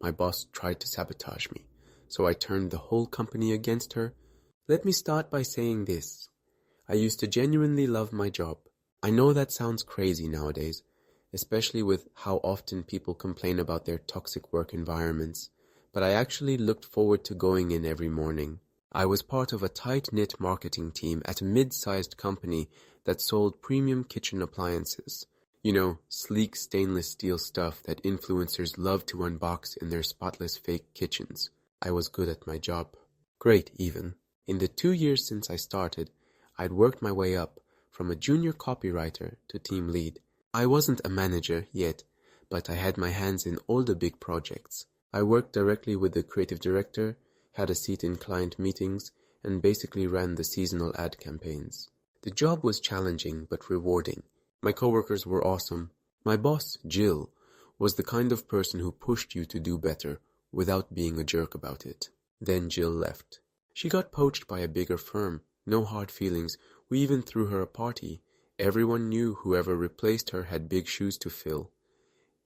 My boss tried to sabotage me, so I turned the whole company against her. Let me start by saying this. I used to genuinely love my job. I know that sounds crazy nowadays, especially with how often people complain about their toxic work environments, but I actually looked forward to going in every morning. I was part of a tight-knit marketing team at a mid-sized company that sold premium kitchen appliances. You know, sleek stainless steel stuff that influencers love to unbox in their spotless fake kitchens. I was good at my job. Great, even. In the 2 years since I started, I'd worked my way up from a junior copywriter to team lead. I wasn't a manager yet, but I had my hands in all the big projects. I worked directly with the creative director, had a seat in client meetings, and basically ran the seasonal ad campaigns. The job was challenging but rewarding. My coworkers were awesome. My boss, Jill, was the kind of person who pushed you to do better without being a jerk about it. Then Jill left. She got poached by a bigger firm. No hard feelings. We even threw her a party. Everyone knew whoever replaced her had big shoes to fill.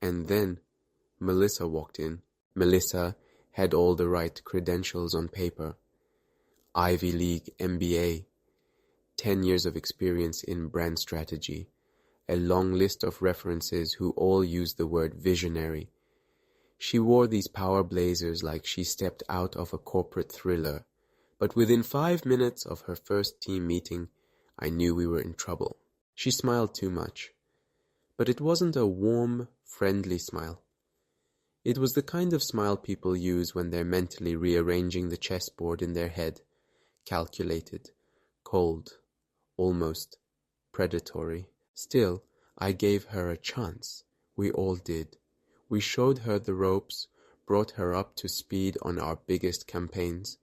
And then Melissa walked in. Melissa had all the right credentials on paper. Ivy League MBA, 10 years of experience in brand strategy, a long list of references who all used the word visionary. She wore these power blazers like she stepped out of a corporate thriller. But within 5 minutes of her first team meeting, I knew we were in trouble. She smiled too much. But it wasn't a warm, friendly smile. It was the kind of smile people use when they're mentally rearranging the chessboard in their head. Calculated, cold, almost predatory. Still, I gave her a chance. We all did. We showed her the ropes, brought her up to speed on our biggest campaigns,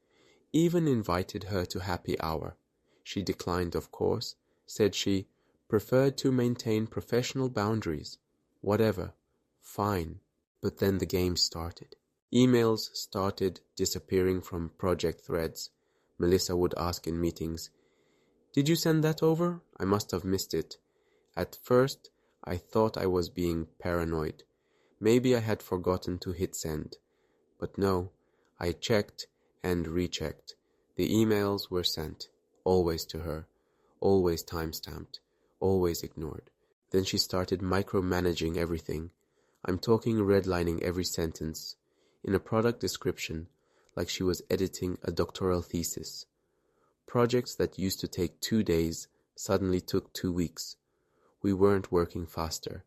even invited her to happy hour. She declined, of course, said she preferred to maintain professional boundaries. Whatever, fine. But then the game started. Emails started disappearing from project threads. Melissa would ask in meetings, "Did you send that over? I must have missed it." At first, I thought I was being paranoid. Maybe I had forgotten to hit send. But no, I checked and rechecked. The emails were sent, always to her, always time-stamped, always ignored. Then she started micromanaging everything. I'm talking redlining every sentence, in a product description, like she was editing a doctoral thesis. Projects that used to take 2 days suddenly took 2 weeks. We weren't working faster.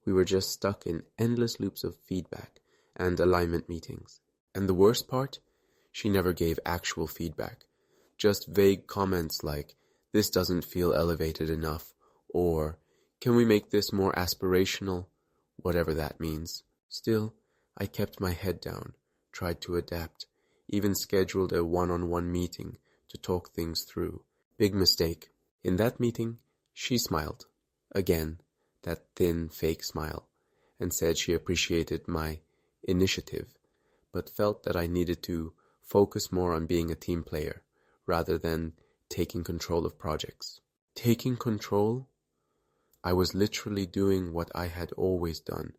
We were just stuck in endless loops of feedback and alignment meetings. And the worst part? She never gave actual feedback. Just vague comments like, "This doesn't feel elevated enough," or, "Can we make this more aspirational?" Whatever that means. Still, I kept my head down, tried to adapt, even scheduled a one-on-one meeting to talk things through. Big mistake. In that meeting, she smiled. Again, that thin, fake smile, and said she appreciated my initiative, but felt that I needed to focus more on being a team player, rather than taking control of projects. Taking control? I was literally doing what I had always done,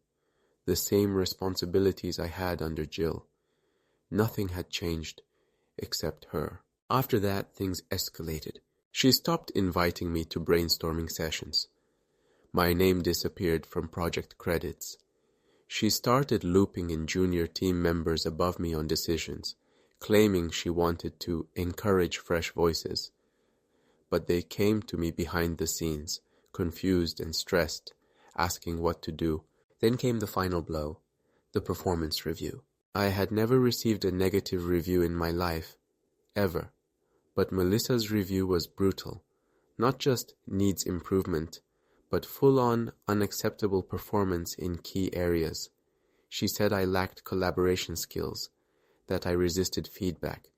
the same responsibilities I had under Jill. Nothing had changed, except her. After that, things escalated. She stopped inviting me to brainstorming sessions. My name disappeared from project credits. She started looping in junior team members above me on decisions, claiming she wanted to encourage fresh voices. But they came to me behind the scenes, confused and stressed, asking what to do. Then came the final blow, the performance review. I had never received a negative review in my life, ever. But Melissa's review was brutal. Not just needs improvement, but full-on unacceptable performance in key areas. She said I lacked collaboration skills, that I resisted feedback,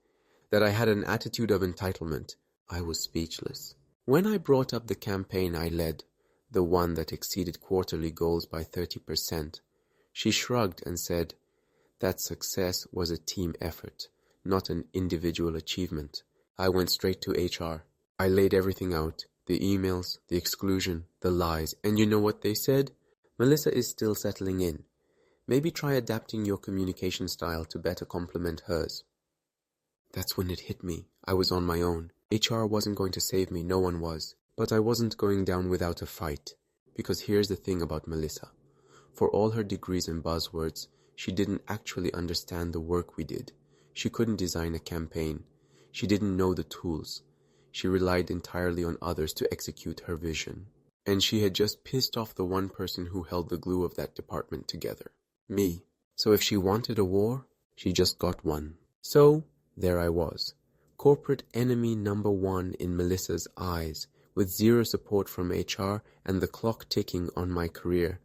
that I had an attitude of entitlement. I was speechless. When I brought up the campaign I led, the one that exceeded quarterly goals by 30%, she shrugged and said that success was a team effort, not an individual achievement. I went straight to HR. I laid everything out, the emails, the exclusion, the lies, and you know what they said? Melissa is still settling in. Maybe try adapting your communication style to better complement hers. That's when it hit me. I was on my own. HR wasn't going to save me, no one was. But I wasn't going down without a fight. Because here's the thing about Melissa. For all her degrees and buzzwords, she didn't actually understand the work we did. She couldn't design a campaign. She didn't know the tools. She relied entirely on others to execute her vision. And she had just pissed off the one person who held the glue of that department together. Me. So if she wanted a war, she just got one. So, there I was. Corporate enemy number one in Melissa's eyes, with zero support from HR and the clock ticking on my career.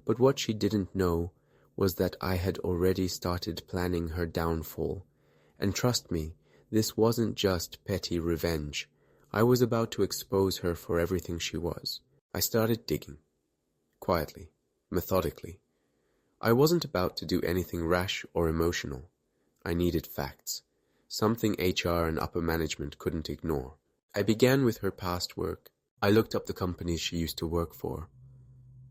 But what she didn't know was that I had already started planning her downfall. And trust me, this wasn't just petty revenge. I was about to expose her for everything she was. I started digging. Quietly, methodically. I wasn't about to do anything rash or emotional. I needed facts. Something HR and upper management couldn't ignore. I began with her past work. I looked up the companies she used to work for.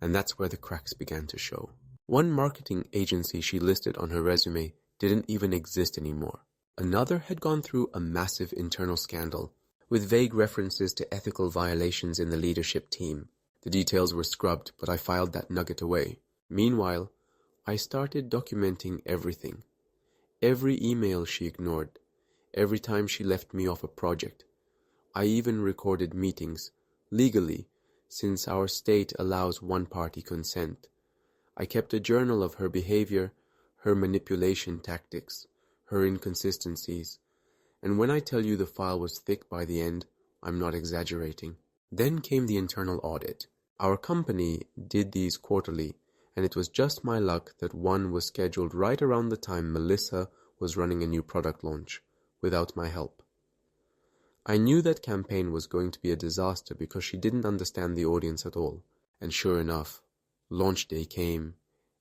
And that's where the cracks began to show. One marketing agency she listed on her resume didn't even exist anymore. Another had gone through a massive internal scandal, with vague references to ethical violations in the leadership team. The details were scrubbed, but I filed that nugget away. Meanwhile, I started documenting everything. Every email she ignored, every time she left me off a project. I even recorded meetings, legally, since our state allows one-party consent. I kept a journal of her behavior, her manipulation tactics, her inconsistencies. And when I tell you the file was thick by the end, I'm not exaggerating. Then came the internal audit. Our company did these quarterly, and it was just my luck that one was scheduled right around the time Melissa was running a new product launch, without my help. I knew that campaign was going to be a disaster because she didn't understand the audience at all. And sure enough, launch day came,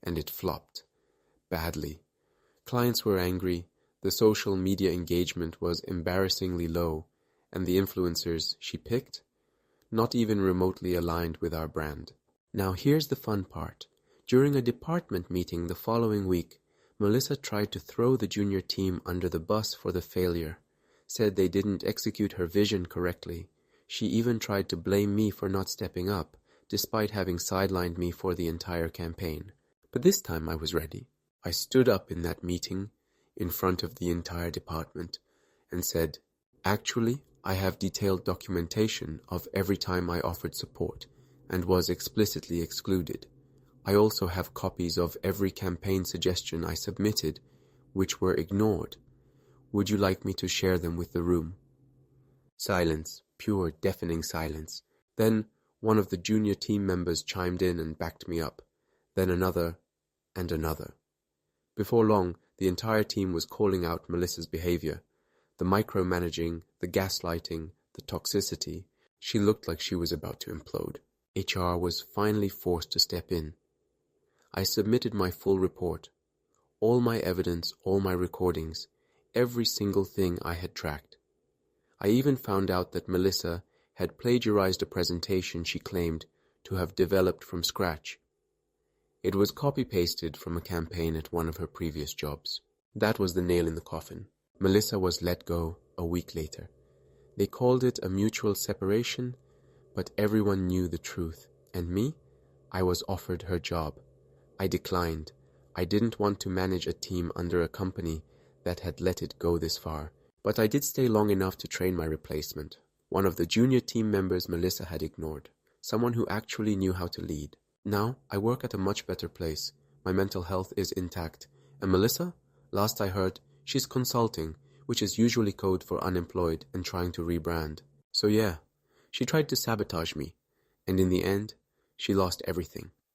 and it flopped. Badly. Clients were angry, the social media engagement was embarrassingly low, and the influencers she picked, not even remotely aligned with our brand. Now here's the fun part. During a department meeting the following week, Melissa tried to throw the junior team under the bus for the failure. Said they didn't execute her vision correctly. She even tried to blame me for not stepping up, despite having sidelined me for the entire campaign. But this time I was ready. I stood up in that meeting, in front of the entire department, and said, "Actually, I have detailed documentation of every time I offered support, and was explicitly excluded. I also have copies of every campaign suggestion I submitted, which were ignored. Would you like me to share them with the room?" Silence, pure, deafening silence. Then one of the junior team members chimed in and backed me up. Then another, and another. Before long, the entire team was calling out Melissa's behavior. The micromanaging, the gaslighting, the toxicity. She looked like she was about to implode. HR was finally forced to step in. I submitted my full report. All my evidence, all my recordings, every single thing I had tracked. I even found out that Melissa had plagiarized a presentation she claimed to have developed from scratch. It was copy-pasted from a campaign at one of her previous jobs. That was the nail in the coffin. Melissa was let go a week later. They called it a mutual separation, but everyone knew the truth. And me? I was offered her job. I declined. I didn't want to manage a team under a company that had let it go this far. But I did stay long enough to train my replacement, one of the junior team members Melissa had ignored, someone who actually knew how to lead. Now, I work at a much better place. My mental health is intact. And Melissa? Last I heard, she's consulting, which is usually code for unemployed and trying to rebrand. So yeah, she tried to sabotage me. And in the end, she lost everything.